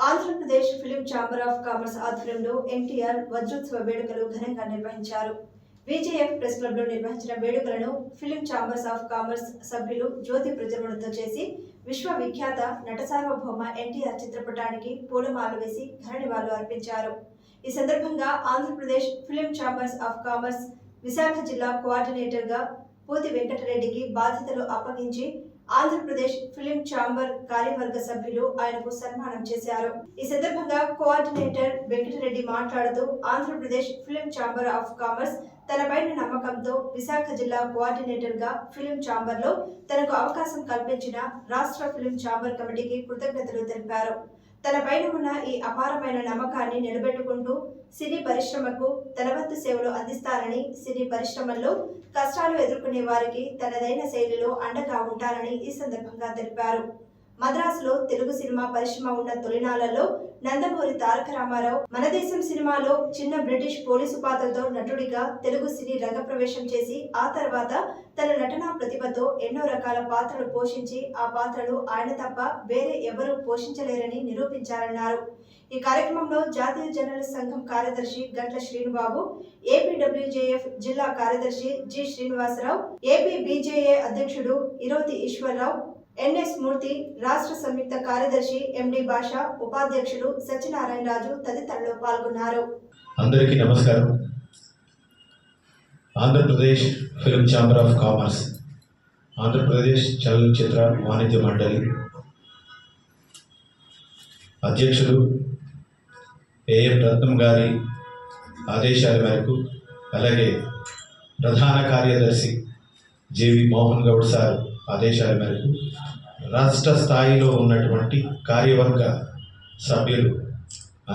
Andhra Pradesh film chamber of commerce ఆధ్వర్యంలో ఎన్టీఆర్ వజ్రోత్సవ వేడుకలు ఘనంగా నిర్వహించారు. విజేఎఫ్ ప్రెస్ క్లబ్ లో నిర్వహించిన వేడుకలను ఫిలిం ఛాంబర్స్ ఆఫ్ కామర్స్ సభ్యులు జ్యోతి ప్రజ్వలనతో చేసి విశ్వవిఖ్యాత నట సార్వభౌమ ఎన్టీఆర్ చిత్రపటానికి పూలమాలలు వేసి ఘన నివాళులు అర్పించారు. ఈ సందర్భంగా Andhra Pradesh film chambers of commerce Visakha జిల్లా కోఆర్డినేటర్ గా పూతి వెంకటరెడ్డికి బాధ్యతలు అప్పగించి ఆంధ్రప్రదేశ్ ఫిలిం ఛాంబర్ కార్యవర్గ సభ్యులు ఆయనకు సన్మానం చేశారు. ఈ సందర్భంగా కోఆర్డినేటర్ వెంకటరెడ్డి మాట్లాడుతూ Andhra Pradesh film chamber of commerce తనపైన నమ్మకంతో విశాఖ జిల్లా కోఆర్డినేటర్ గా ఫిలిం ఛాంబర్ లో తనకు అవకాశం కల్పించిన రాష్ట్ర ఫిలిం ఛాంబర్ కమిటీకి కృతజ్ఞతలు తెలిపారు. తన పైన ఉన్న ఈ అపారమైన నమ్మకాన్ని నిలబెట్టుకుంటూ సినీ పరిశ్రమకు తన వంతు సేవలు అందిస్తారని, సినీ పరిశ్రమల్లో కష్టాలు ఎదుర్కొనే వారికి తనదైన శైలిలో అండగా ఉంటారని ఈ సందర్భంగా తెలిపారు. మద్రాసులో తెలుగు సినిమా పరిశ్రమ ఉన్న తొలినాళ్లలో నందమూరి తారక రామారావు మన దేశం సినిమాలో చిన్న బ్రిటిష్ పోలీసు పాత్రతో నటుడిగా తెలుగు సినీ రంగప్రవేశం చేసి ఆ తర్వాత తన నటనా ప్రతిభతో ఎన్నో రకాల పాత్రలు పోషించి ఆ పాత్రలు ఆయన తప్ప వేరే ఎవరూ పోషించలేరని నిరూపించారన్నారు. ఈ కార్యక్రమంలో జాతీయ జర్నలిస్ట్ సంఘం కార్యదర్శి గంట్ల శ్రీనుబాబు, ఏపీడబ్ల్యూజేఎఫ్ జిల్లా కార్యదర్శి జి శ్రీనివాసరావు, ఏపీ బీజేఏ అధ్యక్షుడు ఇరోతి ఈశ్వరరావు, ఎన్ఎస్ మూర్తి, రాష్ట్ర సంయుక్త కార్యదర్శి ఎండి భాష, ఉపాధ్యక్షుడు సత్యనారాయణ రాజు తదితరులు పాల్గొన్నారు. అందరికీ నమస్కారం. Andhra Pradesh film chamber of commerce, Andhra Pradesh చలనచిత్ర వాణిజ్య మండలి అధ్యక్షుడు ఏఎం రత్నం గారి ఆదేశాల మేరకు, అలాగే ప్రధాన కార్యదర్శి జేవి మోహన్ గౌడ్ సార్ ఆదేశాల మేరకు రాష్ట్ర స్థాయిలో ఉన్నటువంటి కార్యవర్గ సభ్యులు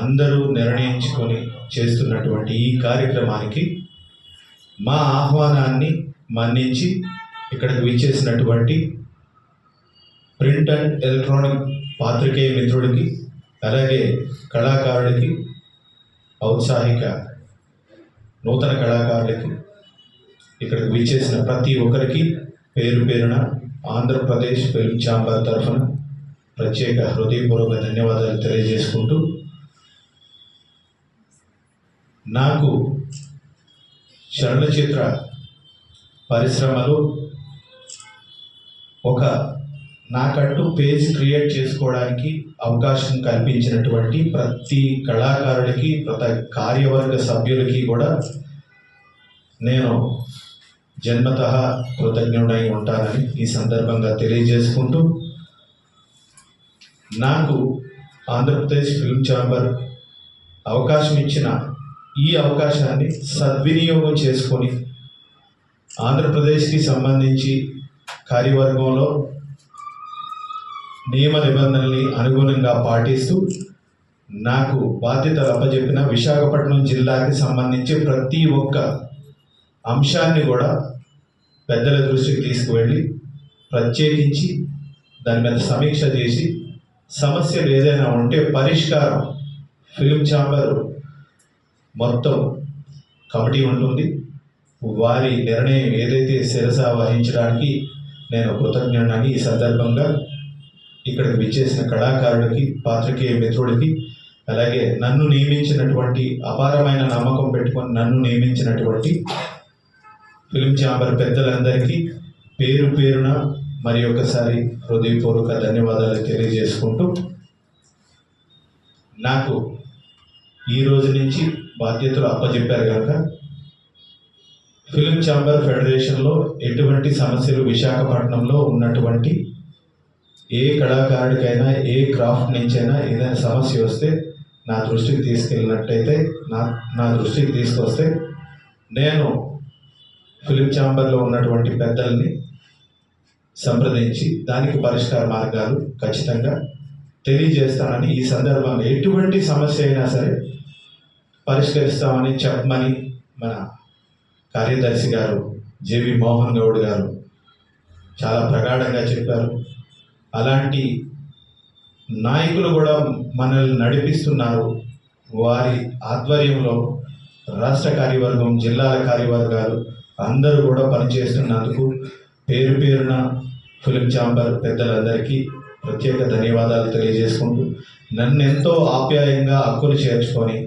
అందరూ నిర్ణయించుకొని చేస్తున్నటువంటి ఈ కార్యక్రమానికి మా ఆహ్వానాన్ని మన్నించి ఇక్కడికి విచ్చేసినటువంటి ప్రింట్ అండ్ ఎలక్ట్రానిక్ పాత్రికేయ మిత్రుడికి, అలాగే కళాకారుడికి, ఔత్సాహిక నూతన కళాకారులకి, ఇక్కడికి విచ్చేసిన ప్రతి ఒక్కరికి పేరు పేరున ఆంధ్రప్రదేశ్ ఫిల్మ్ ఛాంబర్ తరఫున ప్రత్యేక హృదయపూర్వక ధన్యవాదాలు తెలియజేసుకుంటూ, నాకు చలనచిత్ర పరిశ్రమలో ఒక నాకంటూ పేజ్ క్రియేట్ చేసుకోవడానికి అవకాశం కల్పించినటువంటి ప్రతి కళాకారుడికి, ప్రతి కార్యవర్గ సభ్యులకి కూడా నేను జన్మతః కృతజ్ఞుడై ఉంటానని ఈ సందర్భంగా తెలియజేసుకుంటూ, నాకు ఆంధ్రప్రదేశ్ ఫిల్మ్ ఛాంబర్ అవకాశం ఇచ్చిన ఈ అవకాశాన్ని సద్వినియోగం చేసుకొని ఆంధ్రప్రదేశ్కి సంబంధించి కార్యవర్గంలో నియమ నిబంధనల్ని అనుగుణంగా పాటిస్తూ నాకు బాధ్యతలు అప్పచెప్పిన విశాఖపట్నం జిల్లాకి సంబంధించి ప్రతి ఒక్క అంశాన్ని కూడా పెద్దల దృష్టికి తీసుకువెళ్ళి ప్రత్యేకించి దాని మీద సమీక్ష చేసి సమస్యలు ఏదైనా ఉంటే పరిష్కారం ఫిల్మ్ ఛాంబర్ మొత్తం కమిటీ ఉంటుంది. వారి నిర్ణయం ఏదైతే శిరస వహించడానికి నేను కృతజ్ఞుడని ఈ సందర్భంగా ఇక్కడికి విచ్చేసిన కళాకారుడికి, పాత్రికేయ మిత్రుడికి, అలాగే నన్ను నియమించినటువంటి అపారమైన నమ్మకం పెట్టుకొని నన్ను నియమించినటువంటి ఫిలిం ఛాంబర్ పెద్దలందరికీ పేరు పేరున మరి ఒకసారి హృదయపూర్వక ధన్యవాదాలు తెలియజేసుకుంటూ, నాకు ఈ రోజు నుంచి బాధ్యతలు అప్పచెప్పారు కనుక ఫిలిం ఛాంబర్ ఫెడరేషన్లో ఎటువంటి సమస్యలు విశాఖపట్నంలో ఉన్నటువంటి ఏ కళాకారుడికైనా, ఏ క్రాఫ్ట్ నుంచైనా ఏదైనా సమస్య వస్తే నా దృష్టికి తీసుకెళ్ళినట్టయితే, నా దృష్టికి తీసుకొస్తే నేను ఫిలిం ఛాంబర్లో ఉన్నటువంటి పెద్దల్ని సంప్రదించి దానికి పరిష్కార మార్గాలు ఖచ్చితంగా తెలియజేస్తానని ఈ సందర్భంగా ఎటువంటి సమస్య అయినా సరే పరిష్కరిస్తామని చెప్పమని మన కార్యదర్శి గారు జేవి మోహన్ గౌడ్ గారు చాలా ప్రగాఢంగా చెప్పారు. అలాంటి నాయకులు కూడా మనల్ని నడిపిస్తున్నారు. వారి ఆధ్వర్యంలో రాష్ట్ర కార్యవర్గం, జిల్లాల కార్యవర్గాలు అందరూ కూడా పనిచేస్తున్నందుకు పేరు పేరున ఫిలిం ఛాంబర్ పెద్దలందరికీ ప్రత్యేక ధన్యవాదాలు తెలియజేసుకుంటూ నన్ను ఎంతో ఆప్యాయంగా హక్కును చేర్చుకొని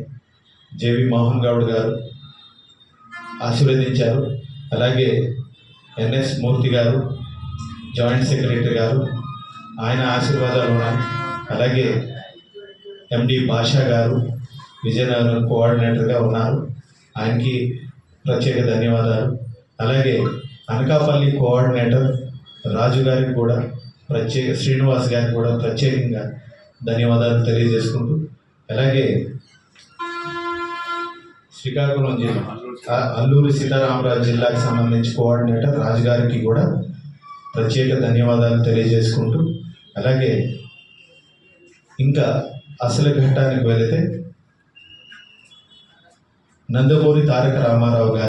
జేవి మోహన్ గౌడ్ గారు ఆశీర్వదించారు. అలాగే ఎన్ఎస్ మూర్తి గారు జాయింట్ సెక్రటరీ గారు, ఆయన ఆశీర్వాదాలు ఉన్నాయి. అలాగే ఎండి భాషా గారు విజయనగరం కోఆర్డినేటర్గా ఉన్నారు, ఆయనకి ప్రత్యేక ధన్యవాదాలు. అలాగే అనకాపల్లి కోఆర్డినేటర్ రాజు గారికి కూడా శ్రీనివాస్ గారికి కూడా ప్రత్యేకంగా ధన్యవాదాలు తెలియజేసుకుంటూ, అలాగే శ్రీకాకుళం జిల్లా అల్లూరి సీతారామరాజు జిల్లాకి సంబంధించి కోఆర్డినేటర్ రాజు గారికి కూడా ప్రత్యేక ధన్యవాదాలు తెలియజేసుకుంటూ, అలాగే ఇంకా అసలు ఘట్టానికి వెళితే నందమూరి తారక రామారావు గారు